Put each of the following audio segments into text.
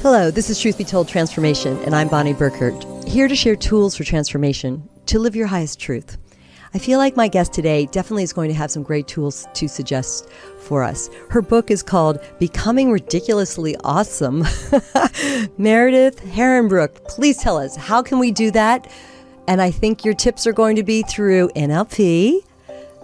Hello, this is Truth Be Told Transformation, and I'm Bonnie Burkert, here to share tools for transformation to live your highest truth. I feel like my guest today definitely is going to have some great tools to suggest for us. Her book is called Becoming Ridiculously Awesome. Meredith Herrenbruck, please tell us, how can we do that? And I think your tips are going to be through NLP,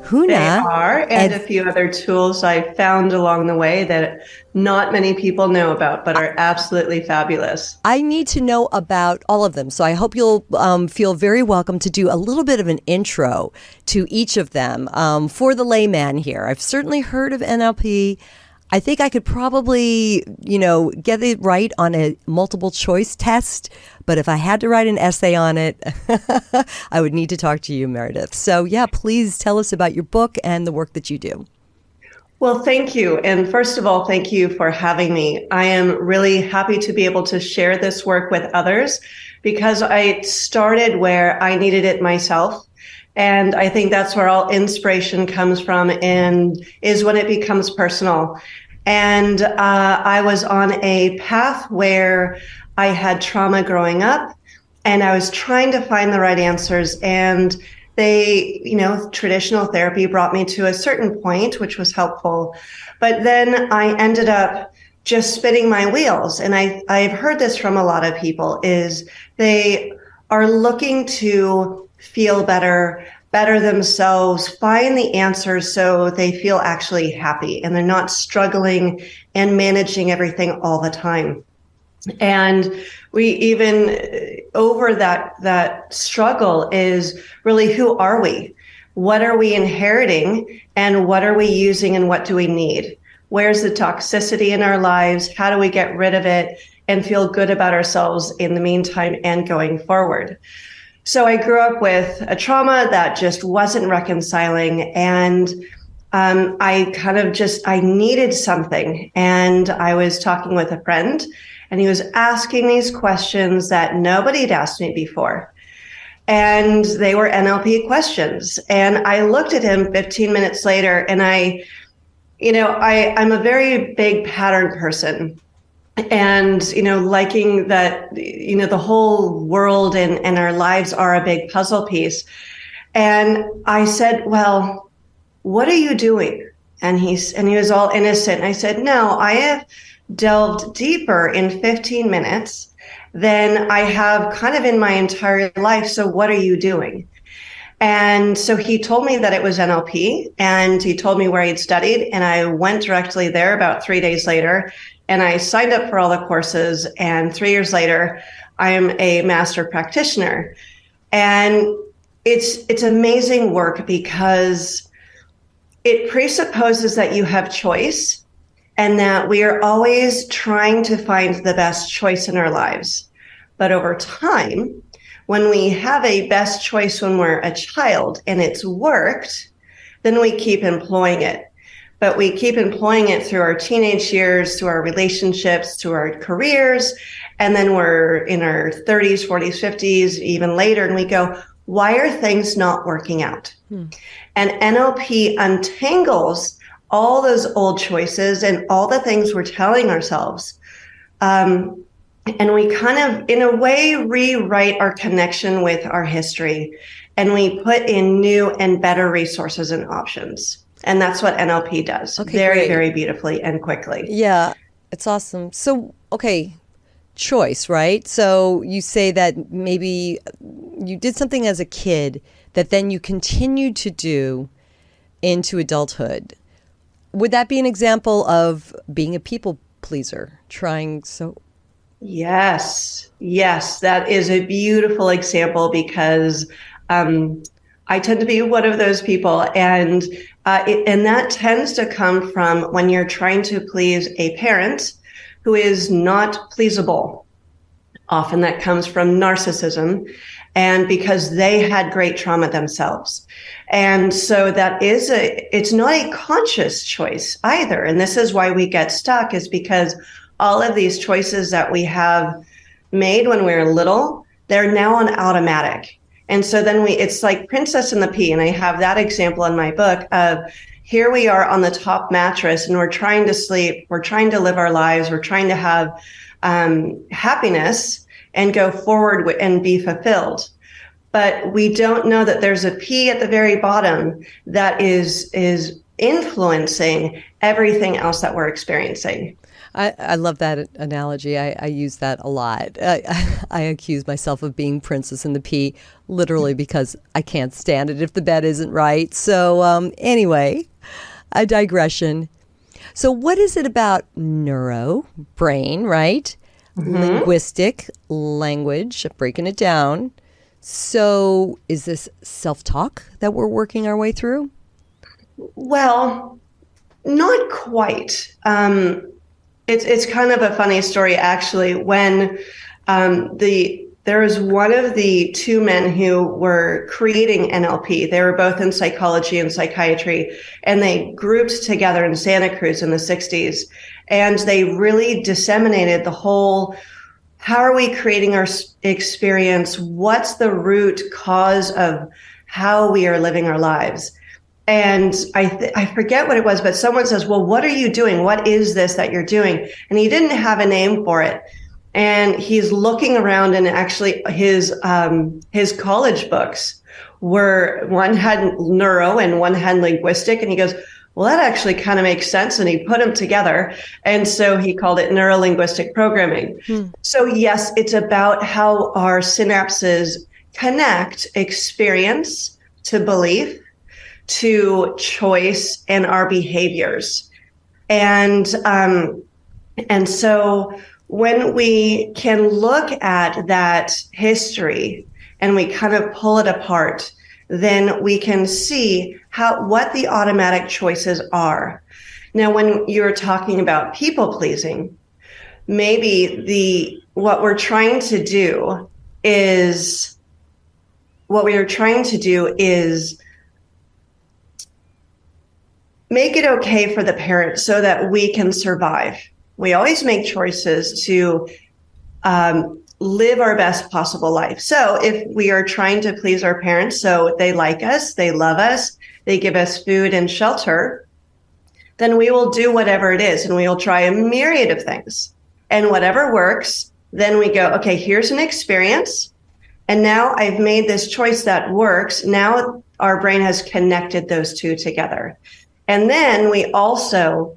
Huna. They are, and a few other tools I found along the way that not many people know about, but are absolutely fabulous. I need to know about all of them. So I hope you'll feel very welcome to do a little bit of an intro to each of them for the layman here. I've certainly heard of NLP. I think I could probably, get it right on a multiple choice test. But if I had to write an essay on it, I would need to talk to you, Meredith. So yeah, please tell us about your book and the work that you do. Well, thank you. And first of all, thank you for having me. I am really happy to be able to share this work with others because I started where I needed it myself. And I think that's where all inspiration comes from and is when it becomes personal. And I was on a path where I had trauma growing up and I was trying to find the right answers. And they, traditional therapy brought me to a certain point, which was helpful. But then I ended up just spinning my wheels. And I've heard this from a lot of people is they are looking to feel better themselves, find the answers so they feel actually happy and they're not struggling and managing everything all the time. And we even over that struggle is really, who are we? What are we inheriting and what are we using and what do we need? Where's the toxicity in our lives? How do we get rid of it and feel good about ourselves in the meantime and going forward? So I grew up with a trauma that just wasn't reconciling, and I needed something. And I was talking with a friend, and he was asking these questions that nobody had asked me before. And they were NLP questions. And I looked at him 15 minutes later, and I'm a very big pattern person. And, liking that, the whole world and our lives are a big puzzle piece. And I said, well, what are you doing? And he was all innocent. And I said, no, I have delved deeper in 15 minutes than I have kind of in my entire life. So what are you doing? And so he told me that it was NLP, and he told me where he'd studied. And I went directly there about 3 days later. And I signed up for all the courses, and 3 years later, I am a master practitioner. And it's amazing work because it presupposes that you have choice and that we are always trying to find the best choice in our lives. But over time, when we have a best choice when we're a child and it's worked, then we keep employing it. But we keep employing it through our teenage years, through our relationships, through our careers. And then we're in our 30s, 40s, 50s, even later. And we go, why are things not working out? And NLP untangles all those old choices and all the things we're telling ourselves. And we kind of, in a way, rewrite our connection with our history. And we put in new and better resources and options. And that's what NLP does. Okay, very, great. Very beautifully and quickly. Yeah, it's awesome. So, okay, choice, right? So you say that maybe you did something as a kid that then you continued to do into adulthood. Would that be an example of being a people pleaser, trying so? Yes, that is a beautiful example because I tend to be one of those people, and that tends to come from when you're trying to please a parent who is not pleasable. Often that comes from narcissism, and because they had great trauma themselves. And so it's not a conscious choice either. And this is why we get stuck, is because all of these choices that we have made when we were little, they're now on automatic. And so then it's like Princess and the Pea. And I have that example in my book of here we are on the top mattress and we're trying to sleep. We're trying to live our lives. We're trying to have happiness and go forward and be fulfilled. But we don't know that there's a P at the very bottom that is influencing everything else that we're experiencing. I love that analogy. I use that a lot. I accuse myself of being princess in the P, literally, because I can't stand it if the bed isn't right. So anyway, a digression. So what is it about neuro, brain, right? Linguistic, language, breaking it down. So is this self-talk that we're working our way through? Well, not quite. It's kind of a funny story, actually, when there was one of the two men who were creating NLP. They were both in psychology and psychiatry, and they grouped together in Santa Cruz in the 60s. And they really disseminated the whole, how are we creating our experience? What's the root cause of how we are living our lives? And I forget what it was, but someone says, well, what are you doing? What is this that you're doing? And he didn't have a name for it. And he's looking around, and actually his college books were, one had neuro and one had linguistic. And he goes, well, that actually kind of makes sense. And he put them together. And so he called it Neurolinguistic Programming. So yes, it's about how our synapses connect experience to belief, to choice, and our behaviors. And so when we can look at that history and we kind of pull it apart, then we can see what the automatic choices are. Now, when you're talking about people pleasing, maybe what we are trying to do is make it okay for the parent so that we can survive. We always make choices to live our best possible life. So if we are trying to please our parents so they like us, they love us, they give us food and shelter, then we will do whatever it is, and we will try a myriad of things. And whatever works, then we go, okay, here's an experience. And now I've made this choice that works. Now our brain has connected those two together. And then we also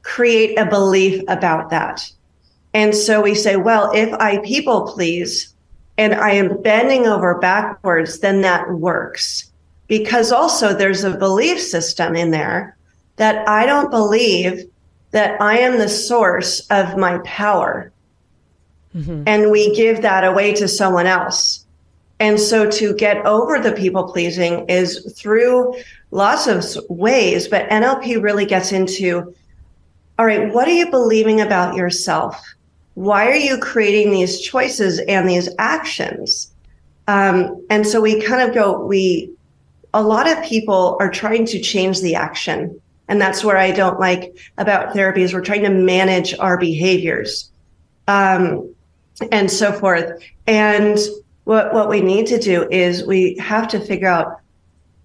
create a belief about that. And so we say, well, if I people please and I am bending over backwards, then that works. Because also there's a belief system in there that I don't believe that I am the source of my power. And we give that away to someone else. And so to get over the people pleasing is through lots of ways, but NLP really gets into, all right, what are you believing about yourself? Why are you creating these choices and these actions? And so we kind of go, a lot of people are trying to change the action. And that's where I don't like about therapy is we're trying to manage our behaviors, and so forth. And what we need to do is we have to figure out,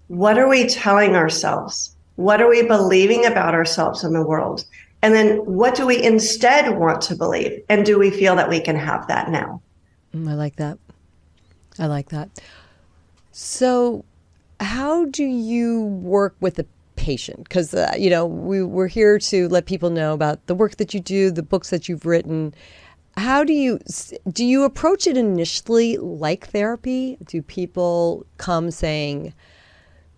what are we telling ourselves? What are we believing about ourselves in the world? And then what do we instead want to believe? And do we feel that we can have that now? I like that. I like that. So how do you work with the patient? Because, we're here to let people know about the work that you do, the books that you've written. How do you approach it initially like therapy? Do people come saying,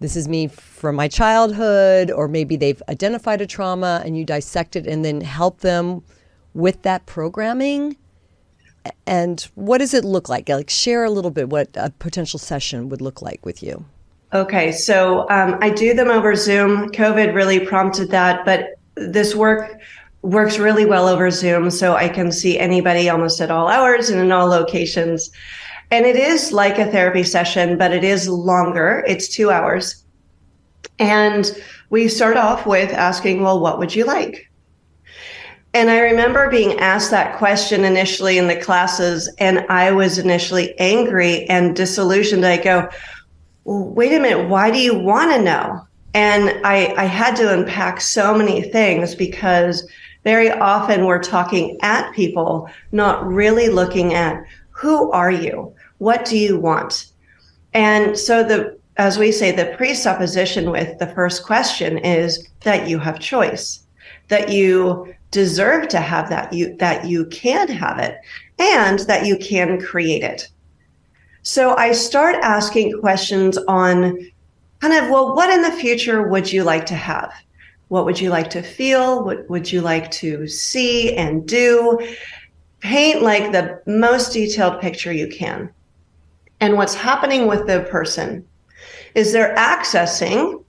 this is me from my childhood, or maybe they've identified a trauma and you dissect it and then help them with that programming? And what does it look like? Like, share a little bit what a potential session would look like with you. Okay, so I do them over Zoom. COVID really prompted that, but this works really well over Zoom, so I can see anybody almost at all hours and in all locations. And it is like a therapy session, but it is longer. It's 2 hours. And we start off with asking, well, what would you like? And I remember being asked that question initially in the classes, and I was initially angry and disillusioned. I go, well, wait a minute, why do you want to know? And I had to unpack so many things because very often we're talking at people, not really looking at who are you? What do you want? And so as we say, the presupposition with the first question is that you have choice, that you deserve to have that you can have it, and that you can create it. So I start asking questions on kind of, well, what in the future would you like to have? What would you like to feel? What would you like to see and do? Paint like the most detailed picture you can. And what's happening with the person is they're accessing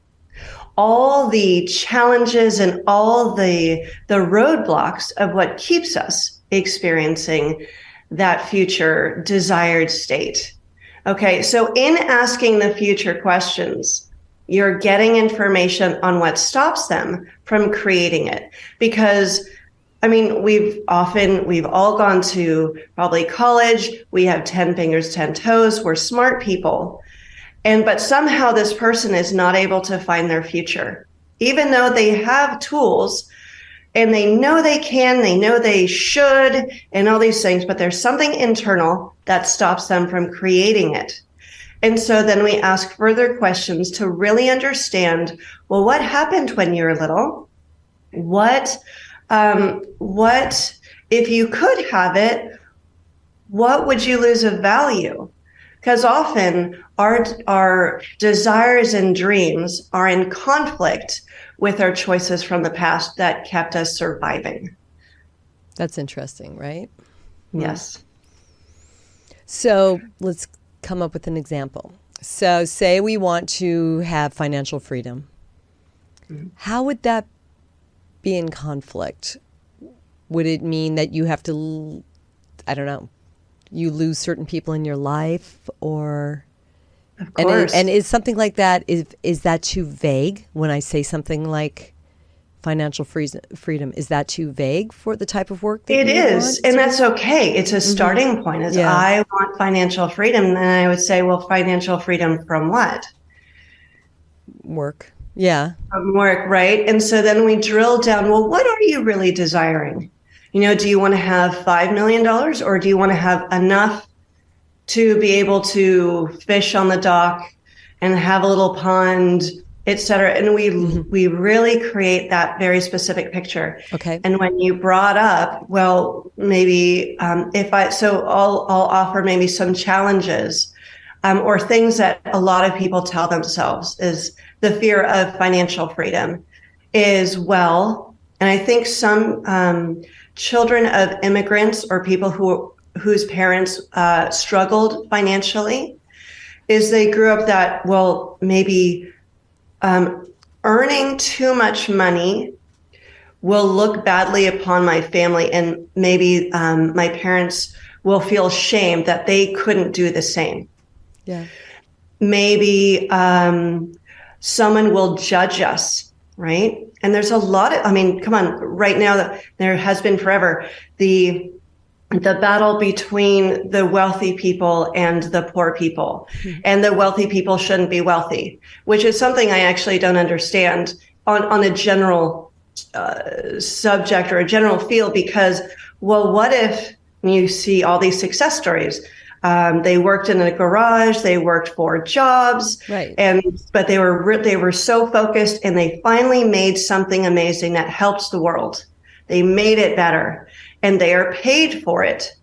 all the challenges and all the roadblocks of what keeps us experiencing that future desired state. Okay, so in asking the future questions, you're getting information on what stops them from creating it. Because, I mean, we've all gone to probably college. We have 10 fingers, 10 toes. We're smart people. But somehow this person is not able to find their future, even though they have tools and they know they can, they know they should, and all these things, but there's something internal that stops them from creating it. And so then we ask further questions to really understand, well, what happened when you were little? What if you could have it, what would you lose of value? Because often our desires and dreams are in conflict with our choices from the past that kept us surviving. That's interesting, right? Yes. So let's come up with an example. So say we want to have financial freedom. Mm-hmm. How would that be in conflict? Would it mean that you have to, I don't know, you lose certain people in your life, or? Of course. And is something like that, is that too vague when I say something like financial freedom? Is that too vague for the type of work that it is? And that's okay. It's a starting point. I want financial freedom. And I would say, well, financial freedom from what? Work. Yeah. From work, right? And so then we drill down, well, what are you really desiring? You know, do you want to have $5 million, or do you want to have enough to be able to fish on the dock and have a little pond, et cetera? And we really create that very specific picture. Okay. And when you brought up, well, maybe I'll offer maybe some challenges or things that a lot of people tell themselves is the fear of financial freedom is, well, and I think some children of immigrants or people whose parents struggled financially, is they grew up that, well, maybe earning too much money will look badly upon my family, and maybe my parents will feel shame that they couldn't do the same. Yeah. Maybe someone will judge us, right? And there's a lot of, I mean, come on, right now, there has been forever, the battle between the wealthy people and the poor people. Mm-hmm. And the wealthy people shouldn't be wealthy, which is something I actually don't understand on a general subject or a general field, because, well, what if you see all these success stories? They worked in a garage, they worked 4 jobs, right? But they were so focused, and they finally made something amazing that helps the world. They made it better, and they are paid for it.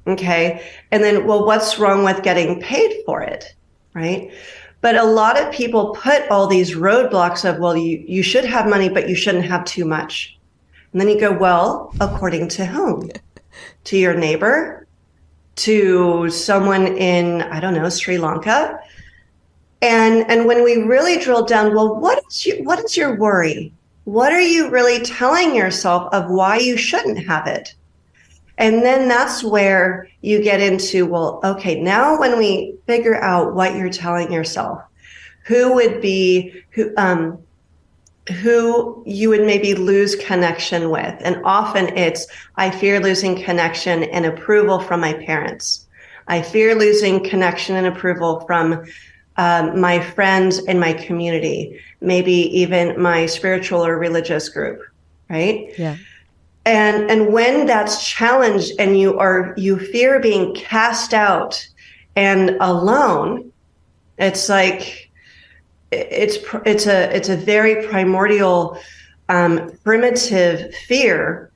Okay. And then, well, what's wrong with getting paid for it? Right. But a lot of people put all these roadblocks of, well, you should have money, but you shouldn't have too much. And then you go, well, according to whom? To your neighbor? To someone in, I don't know, Sri Lanka? And when we really drill down, well, what is your worry? What are you really telling yourself of why you shouldn't have it? And then that's where you get into, well, okay, now when we figure out what you're telling yourself, who you would maybe lose connection with. And often it's, I fear losing connection and approval from my parents. I fear losing connection and approval from my friends in my community, maybe even my spiritual or religious group, right? Yeah. And when that's challenged and you fear being cast out and alone, it's like it's a very primordial primitive fear,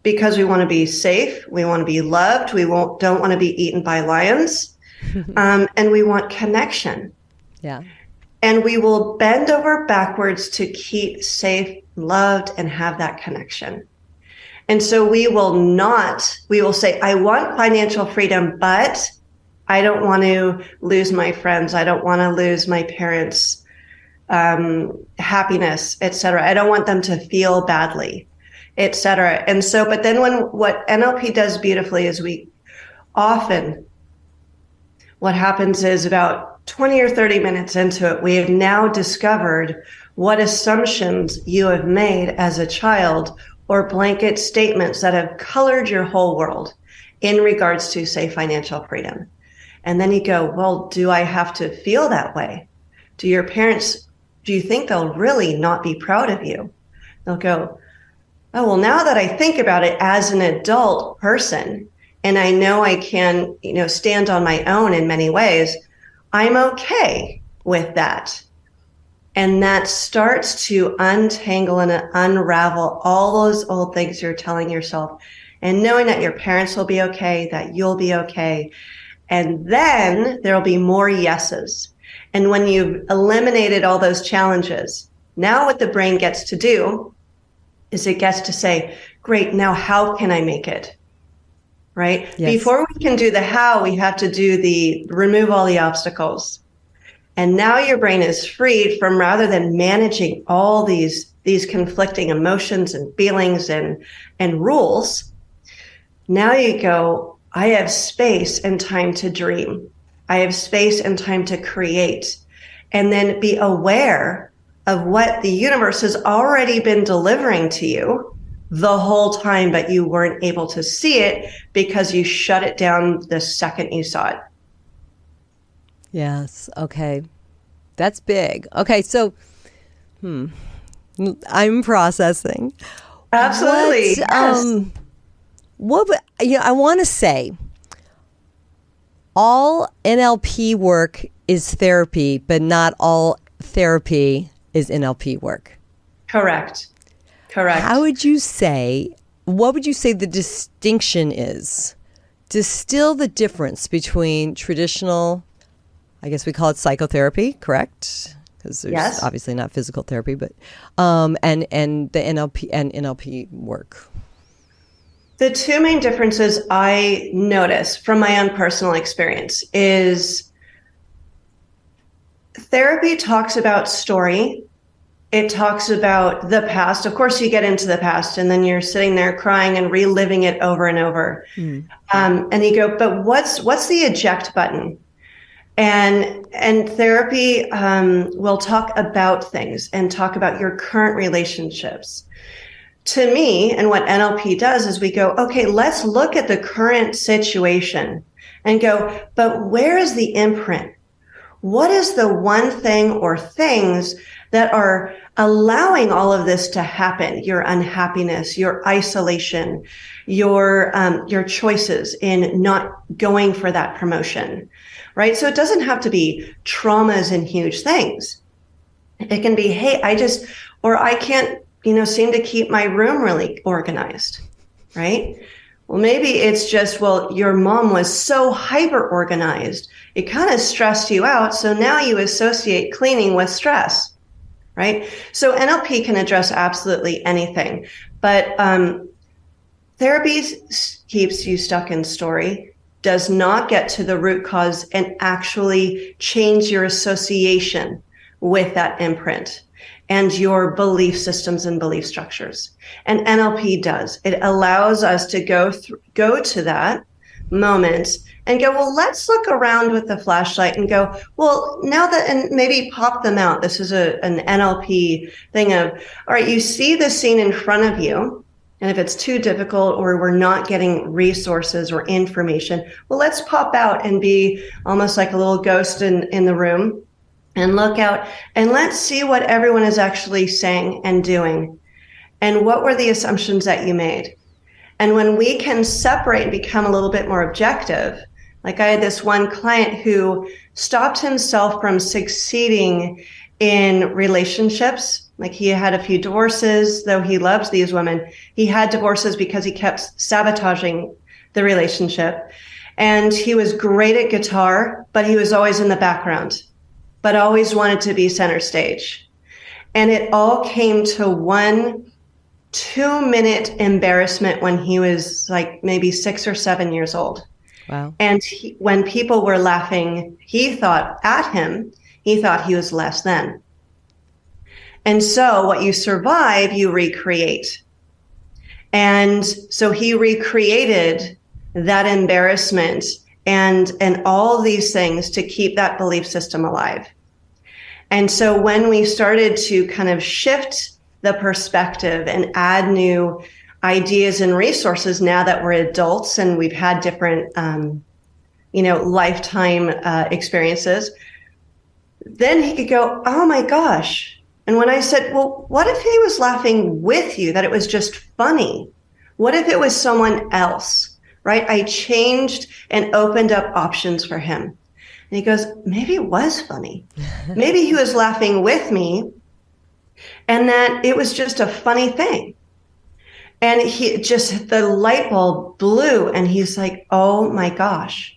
because we want to be safe, we want to be loved, don't want to be eaten by lions, and we want connection. Yeah. And we will bend over backwards to keep safe, loved, and have that connection. And so we will say, I want financial freedom, but I don't want to lose my friends. I don't want to lose my parents' happiness, etc. I don't want them to feel badly, etc. And so, but then what NLP does beautifully is what happens is about 20 or 30 minutes into it, we have now discovered what assumptions you have made as a child, or blanket statements that have colored your whole world in regards to, say, financial freedom. And then you go, well, do I have to feel that way? Do your parents, do you think they'll really not be proud of you? They'll go, oh, well, now that I think about it as an adult person, and I know I can, stand on my own in many ways, I'm okay with that. And that starts to untangle and unravel all those old things you're telling yourself, and knowing that your parents will be okay, that you'll be okay. And then there'll be more yeses. And when you've eliminated all those challenges, now what the brain gets to do is it gets to say, great, now how can I make it? Right? Yes. Before we can do the how, we have to remove all the obstacles. And now your brain is freed from, rather than managing all these conflicting emotions and feelings and rules, now you go, I have space and time to dream. I have space and time to create. And then be aware of what the universe has already been delivering to you the whole time, but you weren't able to see it because you shut it down the second you saw it. Yes. Okay. That's big. Okay. So, I'm processing. Absolutely. I want to say all NLP work is therapy, but not all therapy is NLP work. Correct. What would you say the distinction is? Distill the difference between traditional, I guess we call it psychotherapy, correct? Because there's obviously not physical therapy, but and the NLP work. The two main differences I notice from my own personal experience is therapy talks about story. It talks about the past. Of course, you get into the past and then you're sitting there crying and reliving it over and over. And you go, but what's the eject button? And therapy will talk about things and talk about your current relationships. To me, and what NLP does is we go, okay, let's look at the current situation and go, but where is the imprint? What is the one thing or things that are allowing all of this to happen? Your unhappiness, your isolation, your choices in not going for that promotion, right? So it doesn't have to be traumas and huge things. It can be, hey, I can't, seem to keep my room really organized, right? Well, maybe it's just, your mom was so hyper organized, it kind of stressed you out. So now you associate cleaning with stress, right? So NLP can address absolutely anything, but therapy keeps you stuck in story, does not get to the root cause and actually change your association with that imprint and your belief systems and belief structures. And NLP does. It allows us to go to that moment and go, well, let's look around with the flashlight and go, well, now that, and maybe pop them out. This is an NLP thing of, all right, you see the scene in front of you. And if it's too difficult or we're not getting resources or information, well, let's pop out and be almost like a little ghost in the room and look out and let's see what everyone is actually saying and doing. And what were the assumptions that you made? And when we can separate and become a little bit more objective, like I had this one client who stopped himself from succeeding in relationships. Like he had a few divorces, though he loves these women. He had divorces because he kept sabotaging the relationship. And he was great at guitar, but he was always in the background, but always wanted to be center stage. And it all came to one 2-minute embarrassment when he was like maybe 6 or 7 years old. Wow. And when people were laughing, he thought at him, he thought he was less than. And so what you survive, you recreate. And so he recreated that embarrassment and all these things to keep that belief system alive. And so when we started to kind of shift the perspective and add new ideas and resources now that we're adults and we've had different, lifetime experiences, then he could go, oh my gosh. And when I said, well, what if he was laughing with you, that it was just funny? What if it was someone else, right? I changed and opened up options for him. And he goes, maybe it was funny. Maybe he was laughing with me and that it was just a funny thing. And the light bulb blew and he's like, oh my gosh.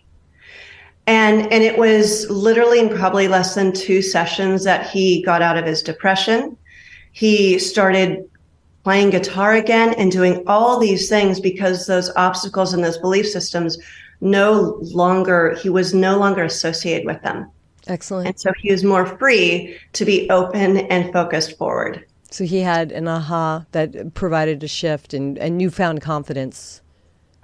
And it was literally in probably less than 2 sessions that he got out of his depression. He started playing guitar again and doing all these things because those obstacles and those belief systems he was no longer associated with them. Excellent. And so he was more free to be open and focused forward. So he had an aha that provided a shift and newfound confidence.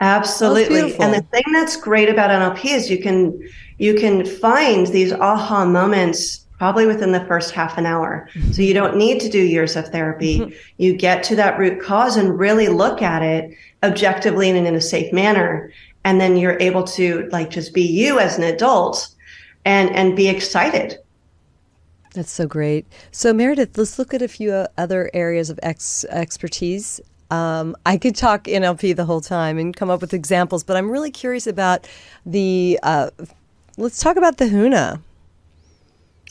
Absolutely. And the thing that's great about NLP is you can find these aha moments probably within the first half an hour. Mm-hmm. So you don't need to do years of therapy. Mm-hmm. You get to that root cause and really look at it objectively and in a safe manner. And then you're able to just be you as an adult and be excited. That's so great. So Meredith, let's look at a few other areas of expertise. I could talk NLP the whole time and come up with examples, but I'm really curious about let's talk about the Huna.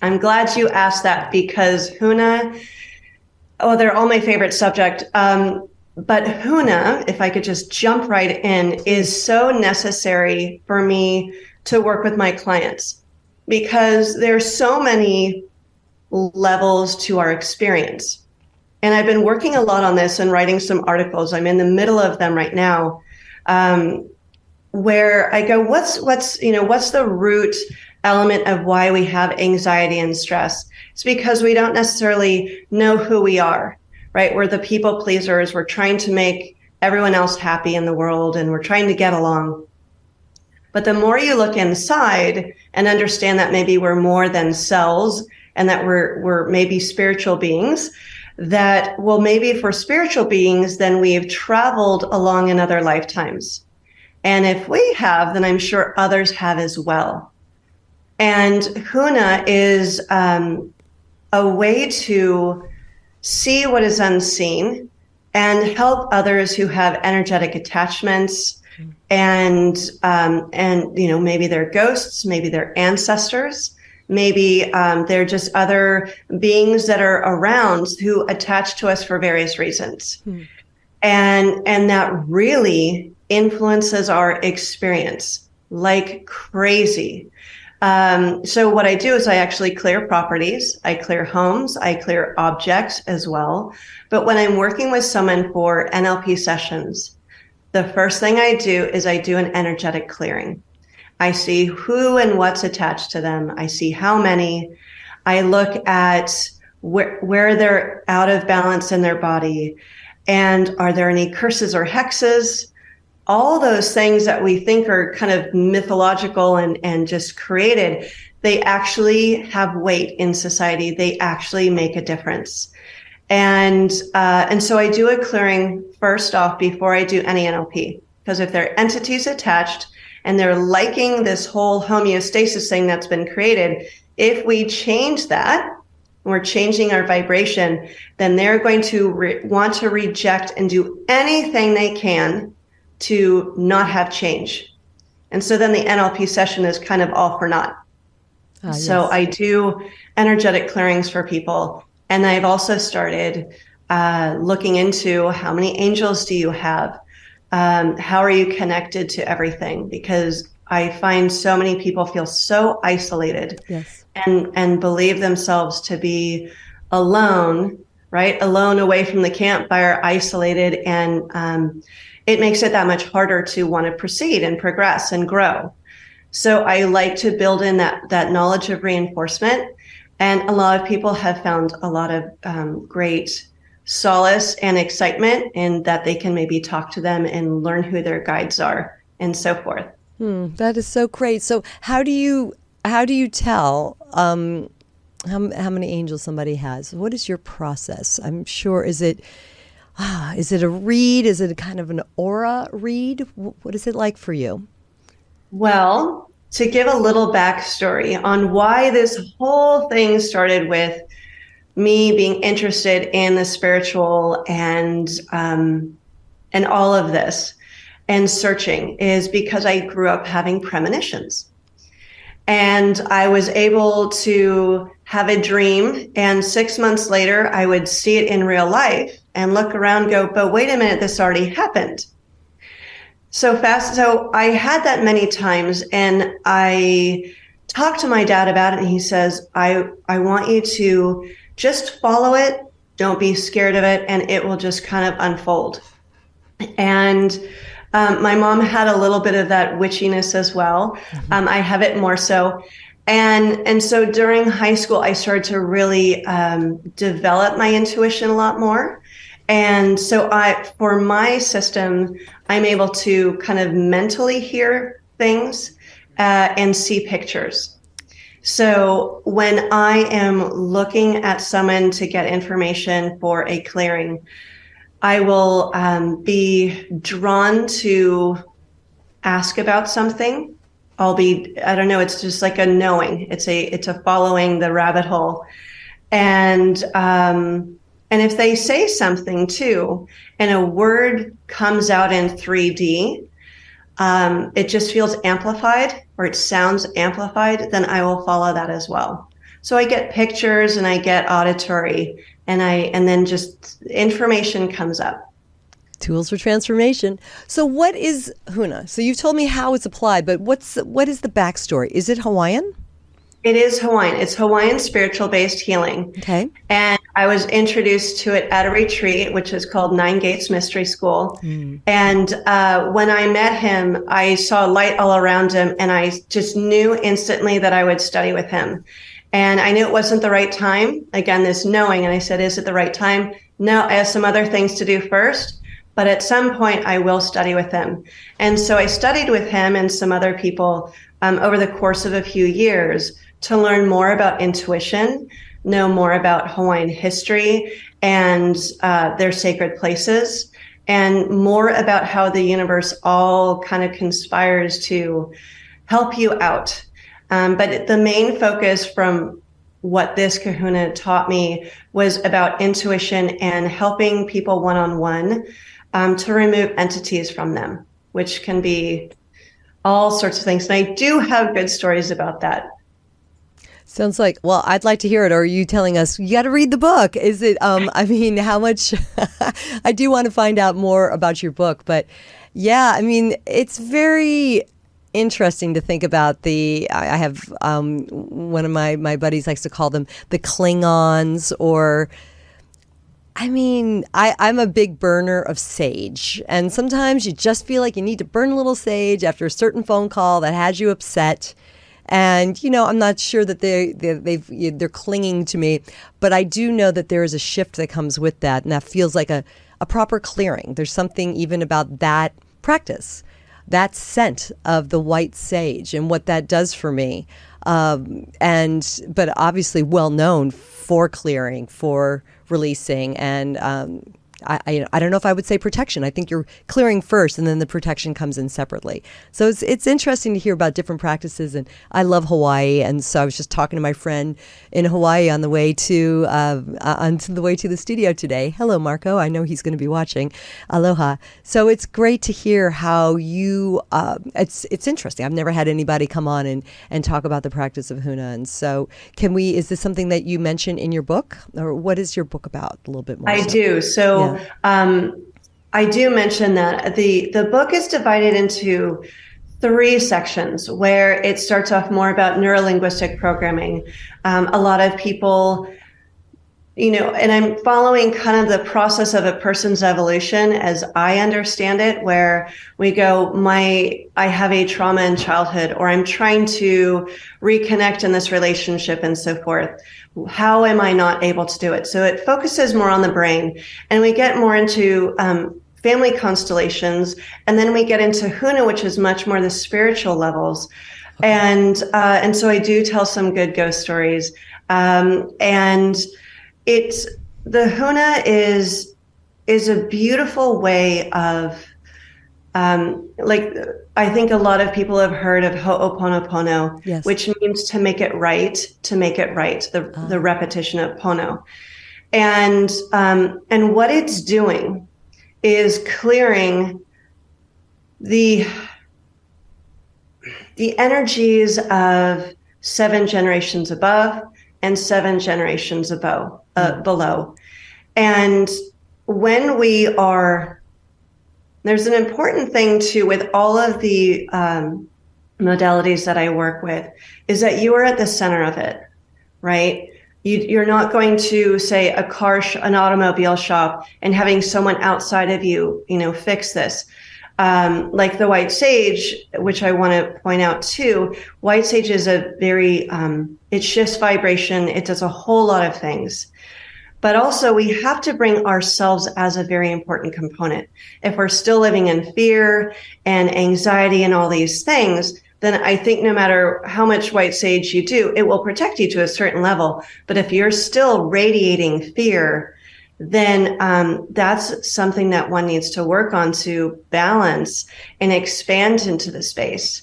I'm glad you asked that because Huna, they're all my favorite subject. But Huna, if I could just jump right in, is so necessary for me to work with my clients because there's so many levels to our experience. And I've been working a lot on this and writing some articles. I'm in the middle of them right now, where I go, what's the root element of why we have anxiety and stress? It's because we don't necessarily know who we are, right? We're the people pleasers. We're trying to make everyone else happy in the world, and we're trying to get along. But the more you look inside and understand that maybe we're more than cells and that we're maybe spiritual beings, that, well, maybe if we're spiritual beings, then we've traveled along in other lifetimes. And if we have, then I'm sure others have as well. And Huna is a way to see what is unseen and help others who have energetic attachments and maybe they're ghosts, maybe they're ancestors. Maybe they're just other beings that are around who attach to us for various reasons. And that really influences our experience like crazy. So what I do is I actually clear properties, I clear homes, I clear objects as well. But when I'm working with someone for NLP sessions, the first thing I do is I do an energetic clearing. I see who and what's attached to them. I see how many. I look at where they're out of balance in their body. And are there any curses or hexes? All those things that we think are kind of mythological and just created, they actually have weight in society. They actually make a difference. And so I do a clearing first off before I do any NLP. Because if there are entities attached, and they're liking this whole homeostasis thing that's been created, if we change that, we're changing our vibration, then they're going to want to reject and do anything they can to not have change. And so then the NLP session is kind of all for naught. So yes. I do energetic clearings for people. And I've also started looking into how many angels do you have? How are you connected to everything? Because I find so many people feel so isolated. Yes. And believe themselves to be alone, right? Alone away from the campfire, isolated. And it makes it that much harder to want to proceed and progress and grow. So I like to build in that knowledge of reinforcement. And a lot of people have found a lot of great solace and excitement in that they can maybe talk to them and learn who their guides are and so forth. That is so great. So how do you tell how many angels somebody has? What is your process? I'm sure, is it a read? Is it a kind of an aura read? What is it like for you? Well, to give a little backstory on why this whole thing started with me being interested in the spiritual and all of this and searching is because I grew up having premonitions. And I was able to have a dream, and 6 months later, I would see it in real life and look around and go, but wait a minute, this already happened. So fast. So I had that many times, and I talked to my dad about it, and he says, I want you to just follow it. Don't be scared of it, and it will just kind of unfold. And my mom had a little bit of that witchiness as well. I have it more so. And so during high school, I started to really develop my intuition a lot more. And so for my system, I'm able to kind of mentally hear things and see pictures. So when I am looking at someone to get information for a clearing, I will be drawn to ask about something. I don't know, it's just like a knowing. It's a following the rabbit hole. And if they say something too, and a word comes out in 3D, it just feels amplified or it sounds amplified, then I will follow that as well. So I get pictures and I get auditory, and then just information comes up. Tools for transformation. So what is Huna? So you've told me how it's applied, but what is the backstory? Is it Hawaiian? It is Hawaiian. It's Hawaiian spiritual-based healing. Okay. And I was introduced to it at a retreat, which is called Nine Gates Mystery School. And when I met him, I saw light all around him, and I just knew instantly that I would study with him. And I knew it wasn't the right time. Again, this knowing. And I said, is it the right time? No, I have some other things to do first. But at some point, I will study with him. And so I studied with him and some other people over the course of a few years to learn more about intuition, know more about Hawaiian history and their sacred places, and more about how the universe all kind of conspires to help you out. But the main focus from what this Kahuna taught me was about intuition and helping people one-on-one to remove entities from them, which can be all sorts of things. And I do have good stories about that. Sounds like, well, I'd like to hear it. Or are you telling us you got to read the book? Is it, I mean, how much, I do want to find out more about your book, but yeah, I mean, it's very interesting to think about I have, one of my buddies likes to call them the Klingons, or, I mean, I'm a big burner of sage, and sometimes you just feel like you need to burn a little sage after a certain phone call that has you upset. And, you know, I'm not sure that they're clinging to me, but I do know that there is a shift that comes with that, and that feels like a proper clearing. There's something even about that practice, that scent of the white sage and what that does for me. But obviously well known for clearing, for releasing, and I don't know if I would say protection. I think you're clearing first, and then the protection comes in separately. So it's interesting to hear about different practices. And I love Hawaii, and so I was just talking to my friend in Hawaii on the way to the studio today. Hello, Marco. I know he's going to be watching. Aloha. So it's great to hear how you. It's interesting. I've never had anybody come on and talk about the practice of Huna, and so is this something that you mention in your book, or what is your book about a little bit more? I do. So I do mention that the book is divided into 3 sections, where it starts off more about neurolinguistic programming. A lot of people, and I'm following kind of the process of a person's evolution as I understand it, where we go, I have a trauma in childhood, or I'm trying to reconnect in this relationship and so forth. How am I not able to do it? So it focuses more on the brain, and we get more into family constellations, and then we get into Huna, which is much more the spiritual levels. Okay. And so I do tell some good ghost stories. And the Huna is a beautiful way of, I think a lot of people have heard of Ho'oponopono, yes, which means to make it right, the repetition of pono. And what it's doing is clearing the energies of 7 generations above and 7 generations below. And when there's an important thing too with all of the modalities that I work with, is that you are at the center of it, right? You're not going to say an automobile shop and having someone outside of you, fix this. Like the white sage, which I want to point out too, white sage is a very, it shifts vibration. It does a whole lot of things. But also we have to bring ourselves as a very important component. If we're still living in fear and anxiety and all these things, then I think no matter how much white sage you do, it will protect you to a certain level. But if you're still radiating fear, then that's something that one needs to work on to balance and expand into the space.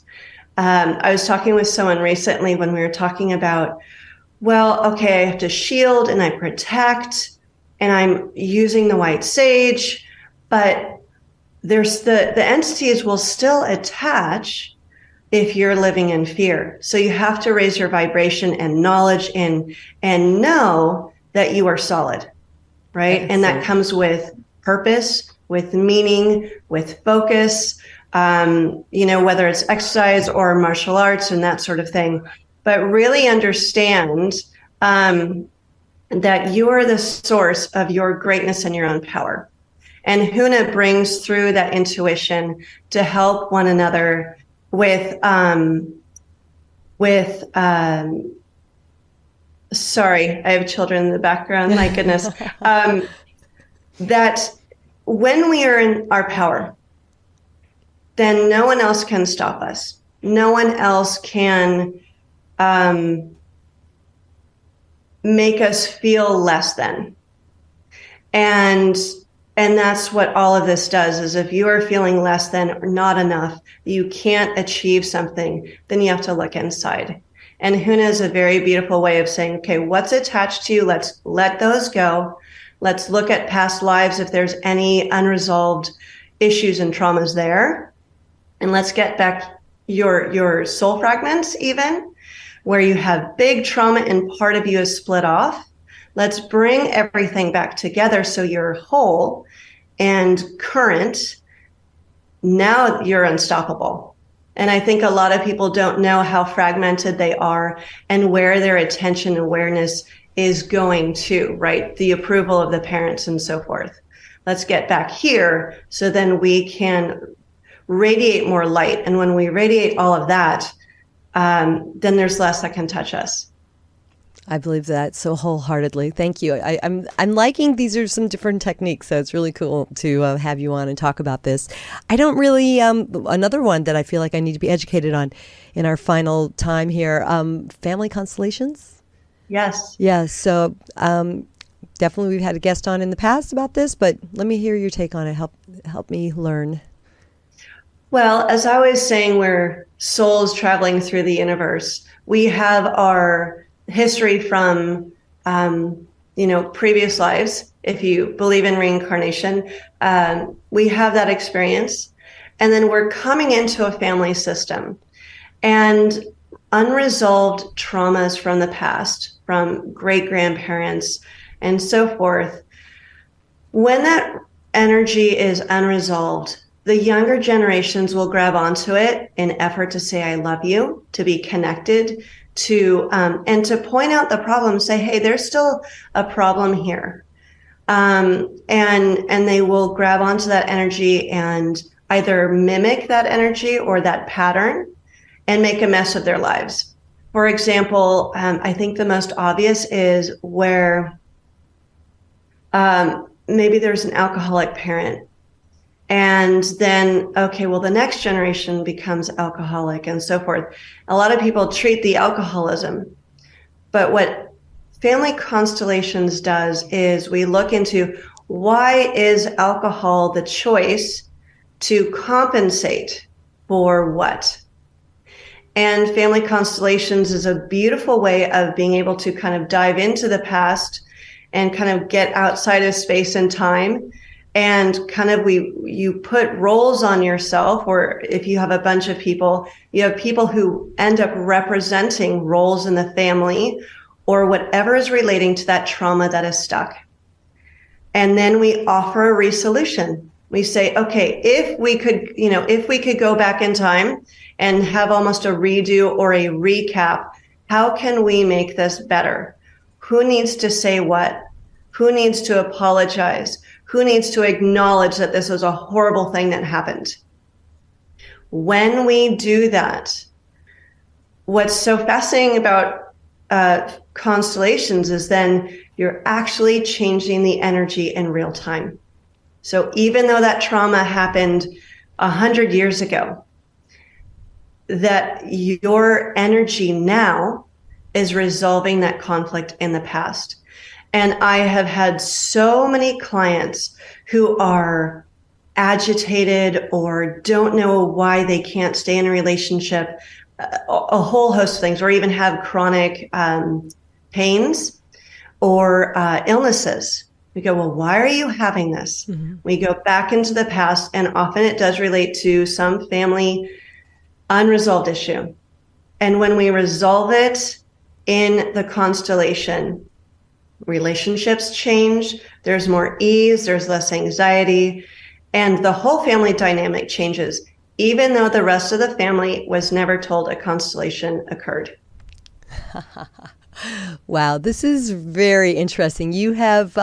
I was talking with someone recently when we were talking about, well, okay, I have to shield and I protect and I'm using the white sage, but there's the entities will still attach if you're living in fear. So you have to raise your vibration and knowledge and know that you are solid, right? And that comes with purpose, with meaning, with focus, whether it's exercise or martial arts and that sort of thing. But really understand that you are the source of your greatness and your own power. And Huna brings through that intuition to help one another with sorry, I have children in the background, my goodness. That when we are in our power, then no one else can stop us. No one else can make us feel less than. And that's what all of this does, is if you are feeling less than or not enough, you can't achieve something, then you have to look inside. And Huna is a very beautiful way of saying, okay, what's attached to you? Let's let those go. Let's look at past lives if there's any unresolved issues and traumas there. And let's get back your soul fragments even, where you have big trauma and part of you is split off. Let's bring everything back together so you're whole and current. Now you're unstoppable. And I think a lot of people don't know how fragmented they are and where their attention and awareness is going to, right? The approval of the parents and so forth. Let's get back here so then we can radiate more light. And when we radiate all of that, then there's less that can touch us. I believe that so wholeheartedly. Thank you. I'm liking, these are some different techniques, so it's really cool to have you on and talk about this. I don't really, another one that I feel like I need to be educated on in our final time here, family constellations? Yes. Yeah, so Definitely we've had a guest on in the past about this, but let me hear your take on it. Help me learn. Well, as I was saying, we're souls traveling through the universe. We have our history from, previous lives. If you believe in reincarnation, we have that experience. And then we're coming into a family system. And unresolved traumas from the past, from great-grandparents and so forth, when that energy is unresolved, the younger generations will grab onto it in effort to say, I love you, to be connected, and to point out the problem, say, hey, there's still a problem here. And they will grab onto that energy and either mimic that energy or that pattern and make a mess of their lives. For example, I think the most obvious is where maybe there's an alcoholic parent. And then, okay, well, the next generation becomes alcoholic and so forth. A lot of people treat the alcoholism. But what Family Constellations does is we look into why is alcohol the choice to compensate for what? And Family Constellations is a beautiful way of being able to kind of dive into the past and kind of get outside of space and time. And kind of you put roles on yourself, or if you have a bunch of people, you have people who end up representing roles in the family or whatever is relating to that trauma that is stuck. And then we offer a resolution. We say, okay, if we could go back in time and have almost a redo or a recap, how can we make this better? Who needs to say what? Who needs to apologize? Who needs to acknowledge that this was a horrible thing that happened? When we do that, what's so fascinating about constellations is then you're actually changing the energy in real time. So even though that trauma happened 100 years ago, that your energy now is resolving that conflict in the past. And I have had so many clients who are agitated or don't know why they can't stay in a relationship, a whole host of things, or even have chronic pains or illnesses. We go, well, why are you having this? Mm-hmm. We go back into the past, and often it does relate to some family unresolved issue. And when we resolve it in the constellation, relationships change, there's more ease, there's less anxiety, and the whole family dynamic changes, even though the rest of the family was never told a constellation occurred. Wow, this is very interesting. You have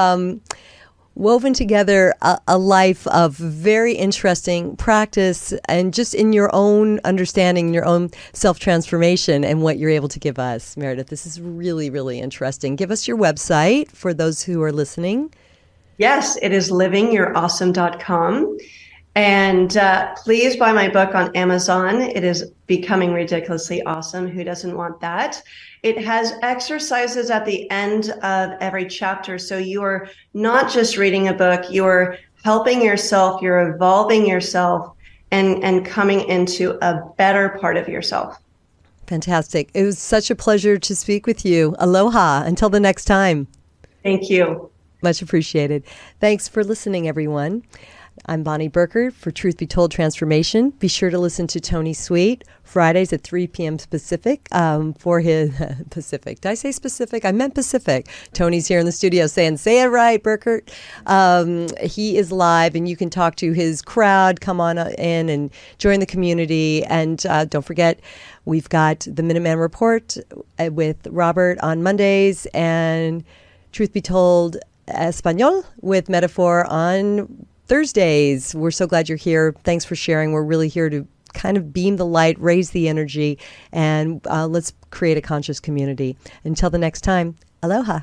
woven together a life of very interesting practice and just in your own understanding, your own self-transformation and what you're able to give us. Meredith, this is really, really interesting. Give us your website for those who are listening. Yes, it is livingyourawesome.com. And please buy my book on Amazon. It is Becoming Ridiculously Awesome. Who doesn't want that? It has exercises at the end of every chapter. So you are not just reading a book, you're helping yourself, you're evolving yourself and coming into a better part of yourself. Fantastic. It was such a pleasure to speak with you. Aloha. Until the next time. Thank you. Much appreciated. Thanks for listening, everyone. I'm Bonnie Burkert for Truth Be Told Transformation. Be sure to listen to Tony Sweet Fridays at 3 p.m. Pacific for his Pacific. Did I say specific? I meant Pacific. Tony's here in the studio saying, say it right, Burkert. He is live and you can talk to his crowd. Come on in and join the community. And don't forget, we've got the Minuteman Report with Robert on Mondays and Truth Be Told Espanol with Metaphor on Thursdays. We're so glad you're here. Thanks for sharing. We're really here to kind of beam the light, raise the energy, and let's create a conscious community. Until the next time, aloha.